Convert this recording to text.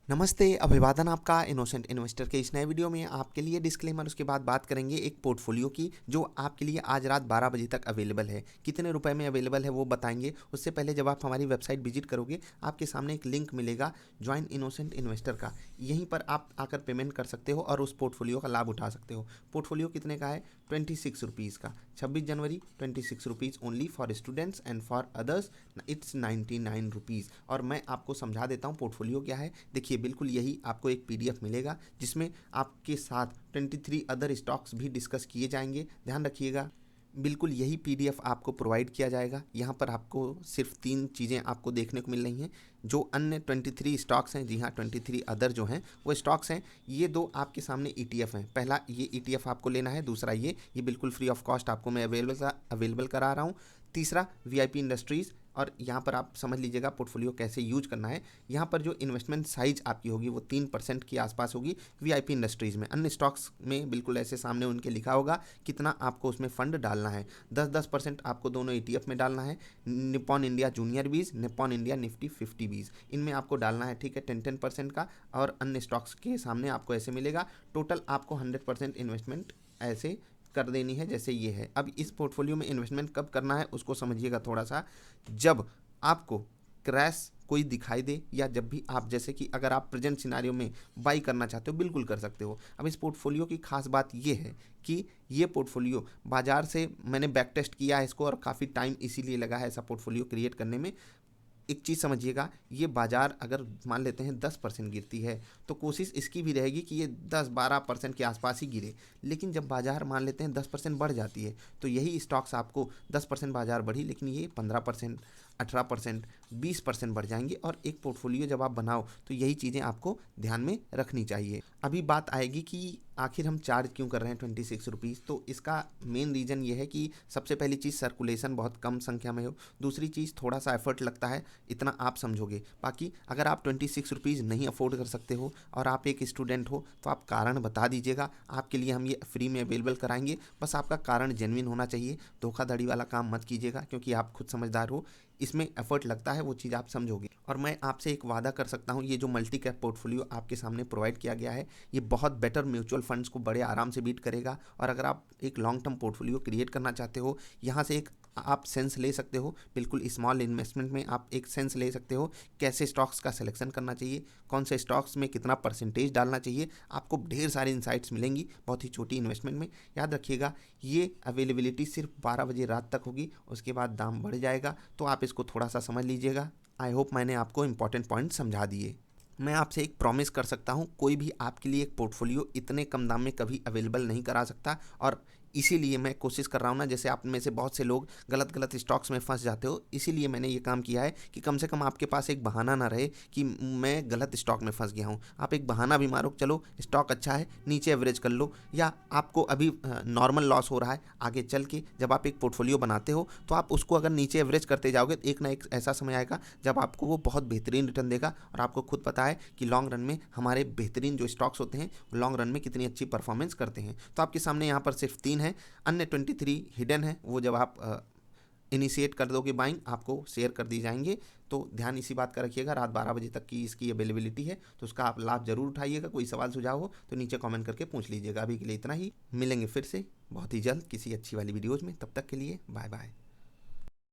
नमस्ते, अभिवादन आपका इनोसेंट इन्वेस्टर के इस नए वीडियो में आपके लिए डिस्क्लेमर, उसके बाद बात करेंगे एक पोर्टफोलियो की जो आपके लिए आज रात 12 बजे तक अवेलेबल है। कितने रुपए में अवेलेबल है वो बताएंगे। उससे पहले जब आप हमारी वेबसाइट विजिट करोगे आपके सामने एक लिंक मिलेगा ज्वाइन इनोसेंट इन्वेस्टर का। यहीं पर आप आकर पेमेंट कर सकते हो और उस पोर्टफोलियो का लाभ उठा सकते हो। पोर्टफोलियो कितने का है? 26 रुपीज़ का। 26 जनवरी 26 rupees only for students and for others it's 99 rupees. और मैं आपको समझा देता हूँ पोर्टफोलियो क्या है। देखिए, बिल्कुल यही आपको एक पीडीएफ मिलेगा जिसमें आपके साथ 23 अदर स्टॉक्स भी डिस्कस किए जाएंगे। ध्यान रखिएगा, बिल्कुल यही पीडीएफ आपको प्रोवाइड किया जाएगा। यहाँ पर आपको सिर्फ 3 चीज़ें आपको देखने को मिल रही हैं। जो अन्य 23 स्टॉक्स हैं, जी हाँ 23 अदर जो हैं वो स्टॉक्स हैं। ये 2 आपके सामने ईटीएफ हैं। पहला ये ईटीएफ आपको लेना है, दूसरा ये बिल्कुल फ्री ऑफ कॉस्ट आपको मैं अवेलेबल करा रहा हूँ। तीसरा वीआईपी इंडस्ट्रीज़। और यहाँ पर आप समझ लीजिएगा पोर्टफोलियो कैसे यूज करना है। यहाँ पर जो इन्वेस्टमेंट साइज आपकी होगी वो 3% के आसपास होगी वीआईपी इंडस्ट्रीज़ में। अन्य स्टॉक्स में बिल्कुल ऐसे सामने उनके लिखा होगा कितना आपको उसमें फंड डालना है। 10% आपको दोनों ईटीएफ में डालना है। निप्पॉन इंडिया जूनियर बीज, निप्पॉन इंडिया निफ्टी 50 बीज, इनमें आपको डालना है, ठीक है, 10% का। और अन्य स्टॉक्स के सामने आपको ऐसे मिलेगा। टोटल आपको 100% इन्वेस्टमेंट ऐसे कर देनी है जैसे ये है। अब इस पोर्टफोलियो में इन्वेस्टमेंट कब करना है उसको समझिएगा थोड़ा सा। जब आपको क्रैश कोई दिखाई दे या जब भी आप, जैसे कि अगर आप प्रेजेंट सिनारियो में बाई करना चाहते हो बिल्कुल कर सकते हो। अब इस पोर्टफोलियो की खास बात ये है कि ये पोर्टफोलियो बाजार से मैंने बैक टेस्ट किया है इसको और काफ़ी टाइम इसीलिए लगा है ऐसा पोर्टफोलियो क्रिएट करने में। एक चीज़ समझिएगा, ये बाज़ार अगर मान लेते हैं 10% गिरती है तो कोशिश इसकी भी रहेगी कि ये 10-12% के आसपास ही गिरे। लेकिन जब बाज़ार मान लेते हैं 10% बढ़ जाती है तो यही स्टॉक्स आपको 10% बाज़ार बढ़ी लेकिन ये 15%, 18%, 20% बढ़ जाएंगे। और एक पोर्टफोलियो जब आप बनाओ तो यही चीज़ें आपको ध्यान में रखनी चाहिए। अभी बात आएगी कि आखिर हम चार्ज क्यों कर रहे हैं 26 रुपीज़। तो इसका मेन रीज़न ये है कि सबसे पहली चीज़ सर्कुलेशन बहुत कम संख्या में हो। दूसरी चीज़ थोड़ा सा एफर्ट लगता है, इतना आप समझोगे। बाकी अगर आप 26 रुपीज़ नहीं अफोर्ड कर सकते हो और आप एक स्टूडेंट हो तो आप कारण बता दीजिएगा, आपके लिए हम ये फ्री में अवेलेबल कराएंगे। बस आपका कारण जेन्युइन होना चाहिए। धोखाधड़ी वाला काम मत कीजिएगा क्योंकि आप खुद समझदार हो, इसमें एफर्ट लगता है, वो चीज़ आप समझोगे। और मैं आपसे एक वादा कर सकता हूँ, ये जो मल्टी कैप पोर्टफोलियो आपके सामने प्रोवाइड किया गया है ये बहुत बेटर म्यूचुअल फंड्स को बड़े आराम से बीट करेगा। और अगर आप एक लॉन्ग टर्म पोर्टफोलियो क्रिएट करना चाहते हो, यहाँ से एक आप सेंस ले सकते हो। बिल्कुल स्मॉल इन्वेस्टमेंट में आप एक सेंस ले सकते हो कैसे स्टॉक्स का सिलेक्शन करना चाहिए, कौन से स्टॉक्स में कितना परसेंटेज डालना चाहिए। आपको ढेर सारी इंसाइट्स मिलेंगी बहुत ही छोटी इन्वेस्टमेंट में। याद रखिएगा, ये अवेलेबिलिटी सिर्फ 12 बजे रात तक होगी, उसके बाद दाम बढ़ जाएगा। तो आप इसको थोड़ा सा समझ लीजिएगा। आई होप मैंने आपको इंपॉर्टेंट पॉइंट समझा दिए। मैं आपसे एक प्रॉमिस कर सकता हूँ, कोई भी आपके लिए एक पोर्टफोलियो इतने कम दाम में कभी अवेलेबल नहीं करा सकता। और इसीलिए मैं कोशिश कर रहा हूँ ना, जैसे आप में से बहुत से लोग गलत गलत स्टॉक्स में फंस जाते हो, इसीलिए मैंने ये काम किया है कि कम से कम आपके पास एक बहाना ना रहे कि मैं गलत स्टॉक में फंस गया हूँ। आप एक बहाना भी मारो, चलो स्टॉक अच्छा है नीचे एवरेज कर लो, या आपको अभी नॉर्मल लॉस हो रहा है, आगे चल के जब आप एक पोर्टफोलियो बनाते हो तो आप उसको अगर नीचे एवरेज करते जाओगे तो एक ना एक ऐसा समय आएगा जब आपको वो बहुत बेहतरीन रिटर्न देगा। और आपको खुद पता है कि लॉन्ग रन में हमारे बेहतरीन जो स्टॉक्स होते हैं लॉन्ग रन में कितनी अच्छी परफॉर्मेंस करते हैं। तो आपके सामने यहाँ पर सिर्फ 3 है, अन्य 23 हिडन है, वो जब आप इनिशिएट कर दोगे बाइंग आपको शेयर कर दी जाएंगे। तो ध्यान इसी बात का रखिएगा, रात 12 बजे तक की इसकी अवेलेबिलिटी है तो उसका आप लाभ जरूर उठाइएगा। कोई सवाल सुझाव हो तो नीचे कमेंट करके पूछ लीजिएगा। अभी के लिए इतना ही, मिलेंगे फिर से बहुत ही जल्द किसी अच्छी वाली वीडियोज़ में। तब तक के लिए बाय बाय।